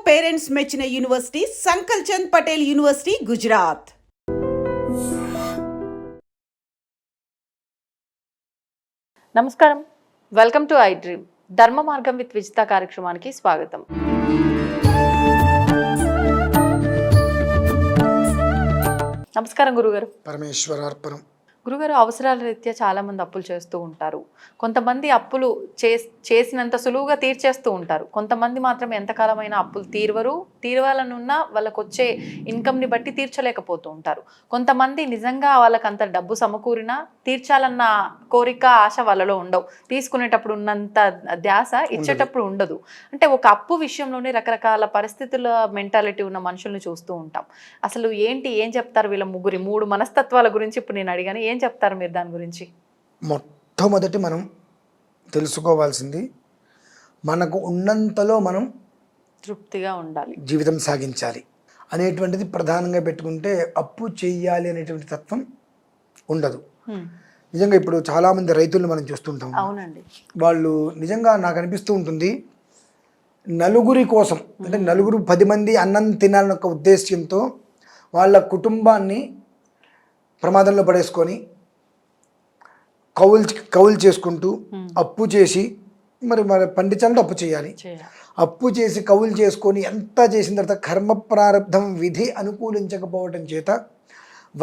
Parents మెచ్చిన university సంకల్ Chand Patel university, Gujarat. నమస్కారం, welcome to I dream. ధర్మ మార్గం విత్ విజిత కార్యక్రమానికి స్వాగతం. నమస్కారం గురుగారు. పరమేశ్వరార్పణం. గురుగారు, అవసరాల రీత్యా చాలా మంది అప్పులు చేస్తూ ఉంటారు. కొంతమంది అప్పులు చేసినంత సులువుగా తీర్చేస్తూ ఉంటారు. కొంతమంది మాత్రం ఎంతకాలమైన అప్పులు తీరవాలనున్నా వాళ్ళకు వచ్చే ఇన్కమ్ని బట్టి తీర్చలేకపోతూ ఉంటారు. కొంతమంది నిజంగా వాళ్ళకి అంత డబ్బు సమకూరినా తీర్చాలన్న కోరిక, ఆశ వాళ్ళలో ఉండవు. తీసుకునేటప్పుడు ఉన్నంత ధ్యాస ఇచ్చేటప్పుడు ఉండదు. అంటే ఒక అప్పు విషయంలోనే రకరకాల పరిస్థితుల మెంటాలిటీ ఉన్న మనుషుల్ని చూస్తూ ఉంటాం. అసలు ఏం చెప్తారు వీళ్ళ మూడు మనస్తత్వాల గురించి ఇప్పుడు నేను అడిగాను. ఏం చెప్తారు మీరు దాని గురించి? మొట్టమొదటి మనం తెలుసుకోవాల్సింది, మనకు ఉన్నంతలో మనం తృప్తిగా ఉండాలి, జీవితం సాగించాలి అనేటువంటిది ప్రధానంగా పెట్టుకుంటే అప్పు చేయాలి అనేటువంటి తత్వం ఉండదు. నిజంగా ఇప్పుడు చాలామంది రైతులను మనం చూస్తుంటాం. అవునండి. వాళ్ళు నిజంగా నాకు అనిపిస్తూ ఉంటుంది, నలుగురి కోసం అంటే 10 మంది అన్నం తినాలన్న ఒక ఉద్దేశ్యంతో వాళ్ళ కుటుంబాన్ని ప్రమాదంలో పడేసుకొని కౌలు చేసుకుంటూ అప్పు చేసి మరి పండించాలంటే అప్పు చేయాలి. అప్పు చేసి కౌలు చేసుకొని ఎంత చేసిన తర్వాత కర్మ ప్రారంధం విధి అనుకూలించకపోవటం చేత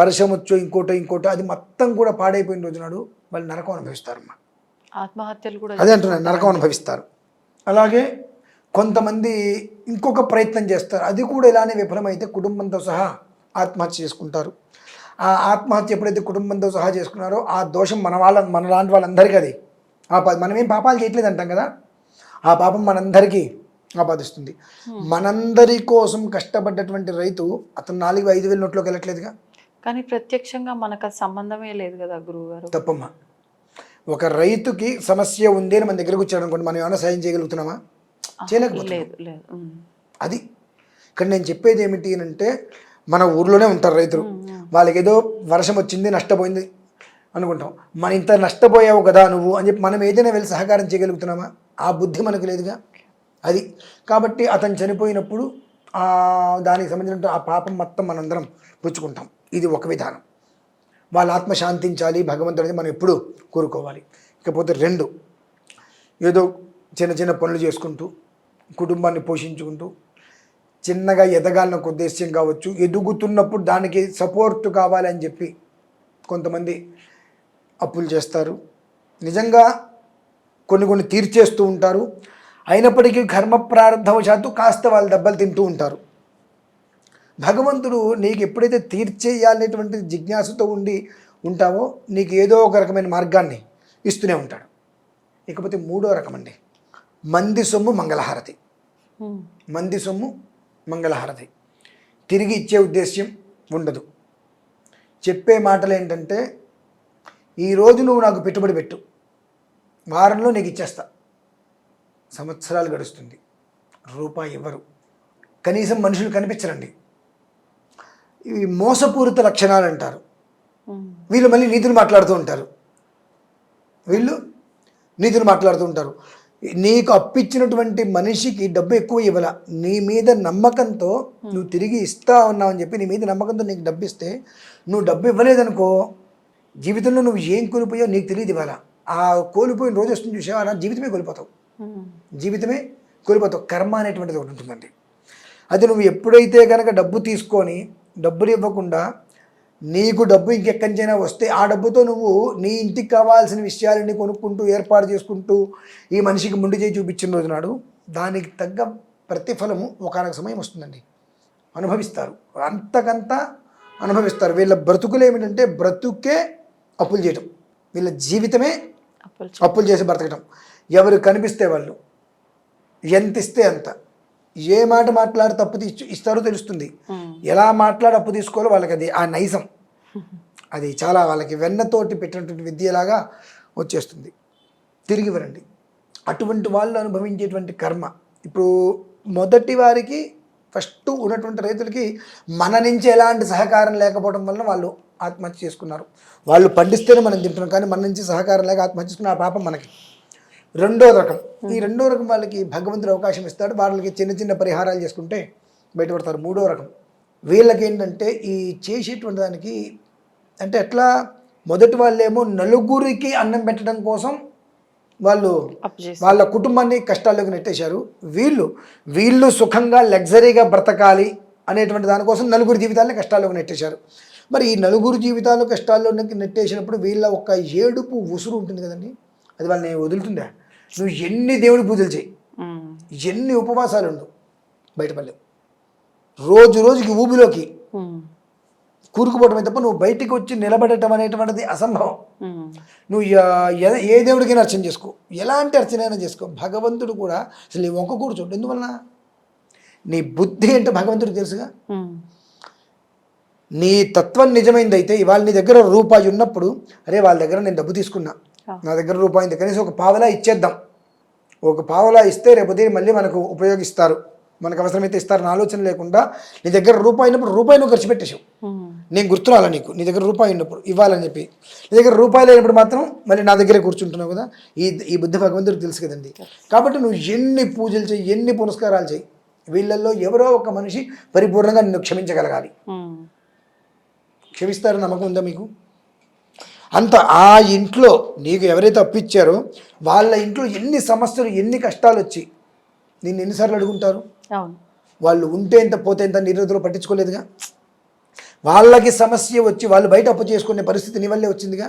వర్షం వచ్చో ఇంకోటో అది మొత్తం కూడా పాడైపోయిన రోజు నాడు వాళ్ళు నరకం అనుభవిస్తారు. ఆత్మహత్యలు కూడా అదే అంటున్నారు, నరకం అనుభవిస్తారు. అలాగే కొంతమంది ఇంకొక ప్రయత్నం చేస్తారు, అది కూడా ఇలానే విఫలమైతే కుటుంబంతో సహా ఆత్మహత్య చేసుకుంటారు. ఆ ఆత్మహత్య ఎప్పుడైతే కుటుంబంతో సహా చేసుకున్నారో ఆ దోషం మన లాంటి వాళ్ళందరికీ అది మనమేం పాపాలు చేయట్లేదు అంటాం కదా, ఆ పాపం మనందరికీ ఆపాదిస్తుంది. మనందరి కోసం కష్టపడ్డటువంటి రైతు అతను 4,000-5,000 నోట్లోకి వెళ్ళట్లేదుగా. కానీ ప్రత్యక్షంగా మనకు సంబంధమే లేదు కదా గురువుగారు. తప్పమ్మా. ఒక రైతుకి సమస్య ఉంది అని మన దగ్గరకు వచ్చాడు అనుకోండి, మనం ఏమైనా సాయం చేయగలుగుతున్నామా? చేయలేకపోతున్నాం. అది ఇక్కడ నేను చెప్పేది ఏమిటి అంటే, మన ఊర్లోనే ఉంటారు రైతులు, వాళ్ళకి ఏదో వర్షం వచ్చింది నష్టపోయింది అనుకుంటాం. మన ఇంత నష్టపోయావు కదా నువ్వు అని చెప్పి మనం ఏదైనా వెళ్ళి సహకారం చేయగలుగుతున్నామా? ఆ బుద్ధి మనకు లేదుగా. అది కాబట్టి అతను చనిపోయినప్పుడు దానికి సంబంధించిన ఆ పాపం మొత్తం మనందరం పుచ్చుకుంటాం. ఇది ఒక విధానం. వాళ్ళ ఆత్మ శాంతించాలి భగవంతుడిని మనం ఎప్పుడు కోరుకోవాలి. ఇకపోతే 2, ఏదో చిన్న పనులు చేసుకుంటూ కుటుంబాన్ని పోషించుకుంటూ చిన్నగా ఎదగాలన్న ఒక ఉద్దేశ్యం కావచ్చు, ఎదుగుతున్నప్పుడు దానికి సపోర్ట్ కావాలని చెప్పి కొంతమంది అప్పులు చేస్తారు. నిజంగా కొన్ని తీర్చేస్తూ ఉంటారు. అయినప్పటికీ కర్మ ప్రారంధవశాత్తు కాస్త వాళ్ళు దెబ్బలు తింటూ ఉంటారు. భగవంతుడు నీకు ఎప్పుడైతే తీర్చేయాలనేటువంటి జిజ్ఞాసతో ఉంటావో నీకు ఏదో ఒక రకమైన మార్గాన్ని ఇస్తూనే ఉంటాడు. ఇకపోతే 3వ రకం అండి, మంది సొమ్ము మంగళహారతి. మంది సొమ్ము మంగళహారతి తిరిగి ఇచ్చే ఉద్దేశ్యం ఉండదు. చెప్పే మాటలు ఏంటంటే, ఈరోజు నువ్వు నాకు పెట్టుబడి పెట్టు, వారంలో నీకు ఇచ్చేస్తా. సంవత్సరాలు గడుస్తుంది, రూపాయి ఇవ్వరు. కనీసం మనుషులు కనిపించరండి. ఇవి మోసపూరిత లక్షణాలు అంటారు. వీళ్ళు మళ్ళీ నీతులు మాట్లాడుతూ ఉంటారు. నీకు అప్పిచ్చినటువంటి మనిషికి డబ్బు ఎక్కువ ఇవ్వాల, నీ మీద నమ్మకంతో నువ్వు తిరిగి ఇస్తా ఉన్నావు అని చెప్పి నీ మీద నమ్మకంతో నీకు డబ్బు ఇస్తే, నువ్వు డబ్బు ఇవ్వలేదనుకో జీవితంలో నువ్వు ఏం కోల్పోయావు నీకు తెలియదు. ఇవ్వాల ఆ కోల్పోయిన రోజు వస్తుంది చూసావా, నా జీవితమే కోల్పోతావు. కర్మ అనేటువంటిది ఒకటి ఉంటుందండి. అది నువ్వు ఎప్పుడైతే కనుక డబ్బు తీసుకొని డబ్బులు ఇవ్వకుండా నీకు డబ్బు ఇంకెక్కడి నుంచైనా వస్తే ఆ డబ్బుతో నువ్వు నీ ఇంటికి కావాల్సిన విషయాలని కొనుక్కుంటూ ఏర్పాటు చేసుకుంటూ ఈ మనిషికి ముందు చేయి చూపించిన రోజు నాడు దానికి తగ్గ ప్రతిఫలము ఒకనొక సమయం వస్తుందండి. అనుభవిస్తారు, అంతకంత అనుభవిస్తారు. వీళ్ళ బ్రతుకులు ఏమిటంటే బ్రతుకే అప్పులు చేయటం, వీళ్ళ జీవితమే అప్పులు చేసి బ్రతకటం. ఎవరు కనిపిస్తే వాళ్ళు, ఎంత ఇస్తే అంత, ఏ మాట మాట్లాడి తప్పు ఇస్తారో తెలుస్తుంది, ఎలా మాట్లాడి అప్పు తీసుకోవాలో వాళ్ళకి అది ఆ నైజం, అది చాలా వాళ్ళకి వెన్నతోటి పెట్టినటువంటి విద్యలాగా వచ్చేస్తుంది. తిరిగి ఇవ్వరండి. అటువంటి వాళ్ళు అనుభవించేటువంటి కర్మ. ఇప్పుడు మొదటి వారికి ఫస్ట్ ఉన్నటువంటి రైతులకి మన నుంచి ఎలాంటి సహకారం లేకపోవడం వలన వాళ్ళు ఆత్మహత్య చేసుకున్నారు. వాళ్ళు పండిస్తేనే మనం తింటున్నాం, కానీ మన నుంచి సహకారం లేక ఆత్మహత్య చేసుకున్న ఆ పాపం మనకి. రెండో రకం, ఈ రెండో రకం వాళ్ళకి భగవంతుడు అవకాశం ఇస్తాడు, వాళ్ళకి చిన్న చిన్న పరిహారాలు చేసుకుంటే బయటపడతారు. మూడో రకం వీళ్ళకి ఏంటంటే ఈ చేసేటువంటి దానికి అంటే ఎట్లా, మొదటి వాళ్ళేమో నలుగురికి అన్నం పెట్టడం కోసం వాళ్ళు వాళ్ళ కుటుంబాన్ని కష్టాల్లోకి నెట్టేశారు. వీళ్ళు సుఖంగా లగ్జరీగా బ్రతకాలి అనేటువంటి దానికోసం నలుగురు జీవితాలని కష్టాల్లోకి నెట్టేశారు. మరి ఈ నలుగురు జీవితాలు కష్టాల్లో నెట్టేసినప్పుడు వీళ్ళ ఒక ఏడుపు ఉసురు ఉంటుంది కదండి, అది వాళ్ళని వదులుతుందా? నువ్వు ఎన్ని దేవుడి పూజలు చేయి, ఎన్ని ఉపవాసాలు ఉండు, బయటపడలేవు. రోజు రోజుకి ఊబిలోకి కూరుకుపోవటమే తప్ప నువ్వు బయటికి వచ్చి నిలబడటం అనేటువంటిది అసంభవం. నువ్వు ఏ దేవుడికైనా అర్చన చేసుకో, ఎలాంటి అర్చనైనా చేసుకో, భగవంతుడు కూడా అసలు నీ వంక కూర్చోండి. ఎందువలన? నీ బుద్ధి ఏంటో భగవంతుడికి తెలుసుగా. నీ తత్వం నిజమైందైతే ఇవాళ నీ దగ్గర రూపాయి ఉన్నప్పుడు, అరే వాళ్ళ దగ్గర నేను డబ్బు తీసుకున్నా, నా దగ్గర రూపాయి ఉంది, కనీసం ఒక పావలా ఇచ్చేద్దాం, ఒక పావలా ఇస్తే రేపు మళ్ళీ మనకు ఉపయోగిస్తారు, మనకు అవసరమైతే ఇస్తారని ఆలోచన లేకుండా నీ దగ్గర రూపాయి ఉన్నప్పుడు రూపాయి నువ్వు ఖర్చు పెట్టేసావు. నేను గుర్తురాలా నీకు, నీ దగ్గర రూపాయి ఉన్నప్పుడు ఇవ్వాలని చెప్పి, నీ దగ్గర రూపాయి లేనప్పుడు మాత్రం మళ్ళీ నా దగ్గరే కూర్చుంటున్నావు కదా. ఈ బుద్ధి భగవంతుడికి తెలుసు కదండి. కాబట్టి నువ్వు ఎన్ని పూజలు చేయి, ఎన్ని పునస్కారాలు చేయి, వీళ్ళల్లో ఎవరో ఒక మనిషి పరిపూర్ణంగా నిన్ను క్షమించగలగాలి. క్షమిస్తారని నమ్మకం ఉందా మీకు? అంత ఆ ఇంట్లో నీకు ఎవరైతే అప్పిచ్చారో వాళ్ళ ఇంట్లో ఎన్ని సమస్యలు, ఎన్ని కష్టాలు వచ్చి నిన్ను ఎన్నిసార్లు అడుగుంటారు? వాళ్ళు ఉంటే ఎంత పోతే ఎంత నీరుదులు పట్టించుకోలేదుగా. వాళ్ళకి సమస్య వచ్చి వాళ్ళు బయట అప్పు చేసుకునే పరిస్థితి నీ వల్లే వచ్చిందిగా.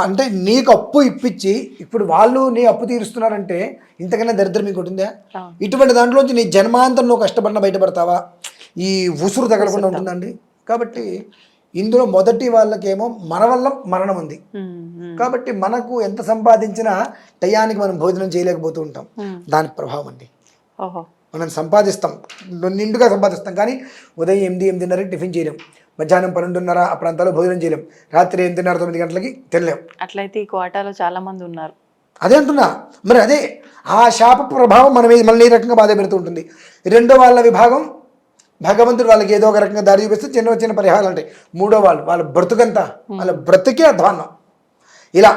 అంటే నీకు అప్పు ఇప్పించి ఇప్పుడు వాళ్ళు నీ అప్పు తీరుస్తున్నారంటే ఇంతకన్నా దరిద్రం మీకు ఉంటుందా? ఇటువంటి దాంట్లోంచి నీ జన్మాంతం నువ్వు కష్టపడిన బయటపడతావా? ఈ ఉసురు తగలకుండా ఉంటుందండి. కాబట్టి ఇందులో మొదటి వాళ్ళకేమో మన వల్ల మరణం ఉంది. కాబట్టి మనకు ఎంత సంపాదించినా టయానికి మనం భోజనం చేయలేకపోతూ ఉంటాం. దాని ప్రభావం అండి. మనం సంపాదిస్తాం, నిండుగా సంపాదిస్తాం, కానీ ఉదయం 8-8:30 టిఫిన్ చేయలేం, మధ్యాహ్నం 12:30 ఆ ప్రాంతాల్లో భోజనం చేయలేం, రాత్రి 8:30-9 గంటలకి తినలేం. అట్లయితే ఈ కోటాలో చాలా మంది ఉన్నారు. అదే అంటున్నా. మరి అదే ఆ శాప ప్రభావం మన మీద మనల్ని ఈ రకంగా బాధ పెడుతూ ఉంటుంది. రెండో వాళ్ళ విభాగం భగవంతుడు వాళ్ళకి ఏదో ఒక రకంగా దారి చూపిస్తే చిన్న చిన్న పరిహారాలు ఉంటాయి. మూడో వాళ్ళ బ్రతుకంతా, వాళ్ళ బ్రతుకే అధ్వాన్నం. ఇలా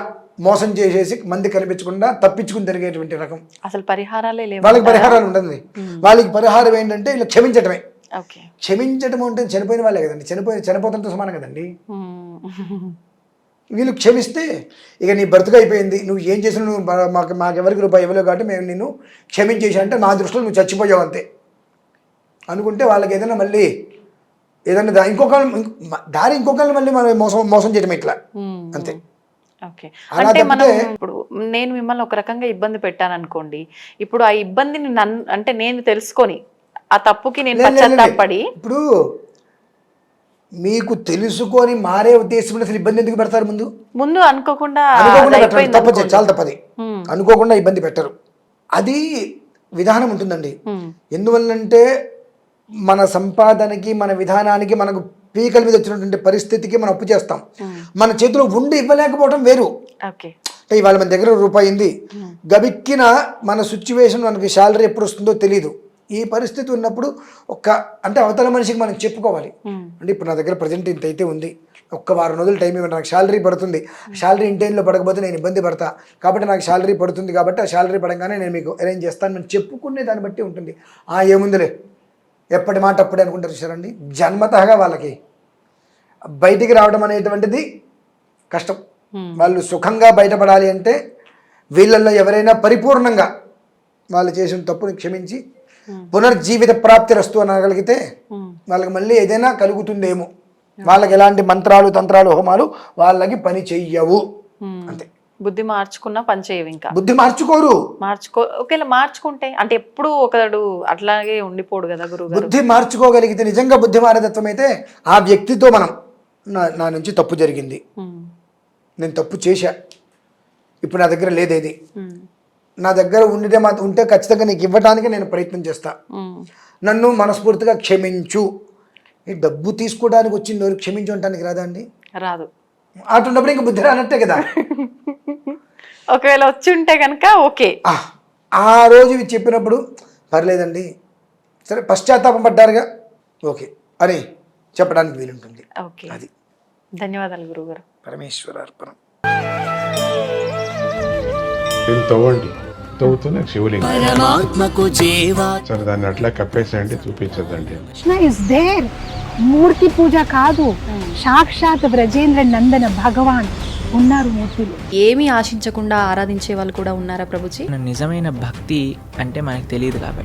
మోసం చేసేసి మంది కనిపించకుండా తప్పించుకుని తిరిగేటువంటి రకం. అసలు పరిహారాలే లేవు వాళ్ళకి. పరిహారాలు ఉంటుంది. వాళ్ళకి పరిహారం ఏంటంటే ఇలా క్షమించటమే. క్షమించటం అంటే చనిపోయిన వాళ్ళే కదండి, చనిపోతంతో సమానం కదండి. వీళ్ళు క్షమిస్తే ఇక నీ బ్రతుకు అయిపోయింది, నువ్వు ఏం చేసిన నువ్వు మాకెవరికి రూపాయి ఇవ్వలేవు కాబట్టి మేము నిన్ను క్షమించేసి అంటే నా దృష్టిలో నువ్వు చచ్చిపోయావు అంతే అనుకుంటే వాళ్ళకి ఏదైనా మళ్ళీ ఏదైనా ఇంకొకరిని మళ్ళీ మనం మోసం చేయడం ఇట్లా అంతే. ఓకే, అంటే మనం ఇప్పుడు నేను మిమ్మల్ని ఒక రకంగా ఇబ్బంది పెట్టాను అనుకోండి, ఇప్పుడు ఆ ఇబ్బందిని అంటే నేను తెలుసుకొని ఆ తప్పుకి నేను పశ్చాత్తాపడి, ఇప్పుడు మీకు తెలుసుకొని మారే ఉద్దేశం అసలు ఇబ్బంది ఎందుకు పెడతారు? ముందు అనుకోకుండా తప్పదు, చాలా తప్పది. అనుకోకుండా ఇబ్బంది పెట్టరు. అది విధానం ఉంటుందండి. ఎందువల్లంటే మన సంపాదనకి, మన విధానానికి, మనకు పీకల మీద వచ్చినటువంటి పరిస్థితికి మనం అప్పు చేస్తాం. మన చేతిలో ఉండి ఇవ్వలేకపోవడం వేరు. అంటే ఇవాళ మన దగ్గర రూపాయి ఉంది, గబిక్కిన మన సిచ్యువేషన్, మనకి శాలరీ ఎప్పుడు వస్తుందో తెలియదు. ఈ పరిస్థితి ఉన్నప్పుడు అంటే అవతల మనిషికి మనం చెప్పుకోవాలి. అంటే ఇప్పుడు నా దగ్గర ప్రజెంట్ ఇంత అయితే ఉంది, ఒక్క వారం రోజులు టైం ఇవ్వండి, నాకు శాలరీ పడుతుంది, శాలరీ ఇంటైన్లో పడకపోతే నేను ఇబ్బంది పడతా, కాబట్టి నాకు శాలరీ పడుతుంది, కాబట్టి ఆ శాలరీ పడంగానే నేను మీకు అరేంజ్ చేస్తాను, నేను చెప్పుకునే దాన్ని బట్టి ఉంటుంది. ఏముందిలే ఎప్పటి మాట అప్పుడే అనుకుంటారు చూసారండి. జన్మతహగా వాళ్ళకి బయటికి రావడం అనేటువంటిది కష్టం. వాళ్ళు సుఖంగా బయటపడాలి అంటే వీళ్ళల్లో ఎవరైనా పరిపూర్ణంగా వాళ్ళు చేసిన తప్పుని క్షమించి పునర్జీవిత ప్రాప్తి రస్తు అనగలిగితే వాళ్ళకి మళ్ళీ ఏదైనా కలుగుతుందేమో. వాళ్ళకి ఎలాంటి మంత్రాలు, తంత్రాలు, హోమాలు వాళ్ళకి పని చెయ్యవు అంతే. బుద్ధి మార్చుకున్నా పని చేయవు. ఇంకా బుద్ధి మార్చుకోరు. ఒకవేళ మార్చుకుంటే అంటే ఎప్పుడు ఒకడు అట్లాగే ఉండిపోడు కదా గురువు. బుద్ధి మార్చుకోగలిగితే, నిజంగా బుద్ధి మారేతత్వం అయితే ఆ వ్యక్తితో మనం నా నుంచి తప్పు జరిగింది, నేను తప్పు చేశా, ఇప్పుడు నా దగ్గర లేదేది, నా దగ్గర ఉంటే ఖచ్చితంగా నీకు ఇవ్వడానికి నేను ప్రయత్నం చేస్తా, నన్ను మనస్ఫూర్తిగా క్షమించు. ఈ డబ్బు తీసుకోవడానికి వచ్చింది క్షమించు అంటానికి రాదా అండి? రాదు. అటున్నప్పుడు ఇంకా బుద్ధి రానట్టే కదా. ఒకవేళ వచ్చి ఉంటే కనుక ఓకే, ఆ రోజు చెప్పినప్పుడు పర్లేదండి, సరే పశ్చాత్తాపం పడ్డారుగా, ఓకే అని చెప్పడానికి వీలుంటుంది. అది. ధన్యవాదాలు గురువుగారు. పరమేశ్వర అర్పణం. దీన్ని తవ్వండి, తవ్వుతూనే శివలింగం. పరమాత్మకు జీవా సరే దాన్ని అట్లా కప్పేసేయండి, చూపించదండి. Krishna is there. మూర్తి పూజ కాదు, సాక్షాత్ బ్రజేంద్ర నందన భగవాన్ ఉన్నారు మూర్తిలో. ఏమీ ఆశించకుండా ఆరాధించే వాళ్ళు కూడా ఉన్నారా ప్రభుజీ? నిజమైన భక్తి అంటే మనకు తెలియదు కాబట్టి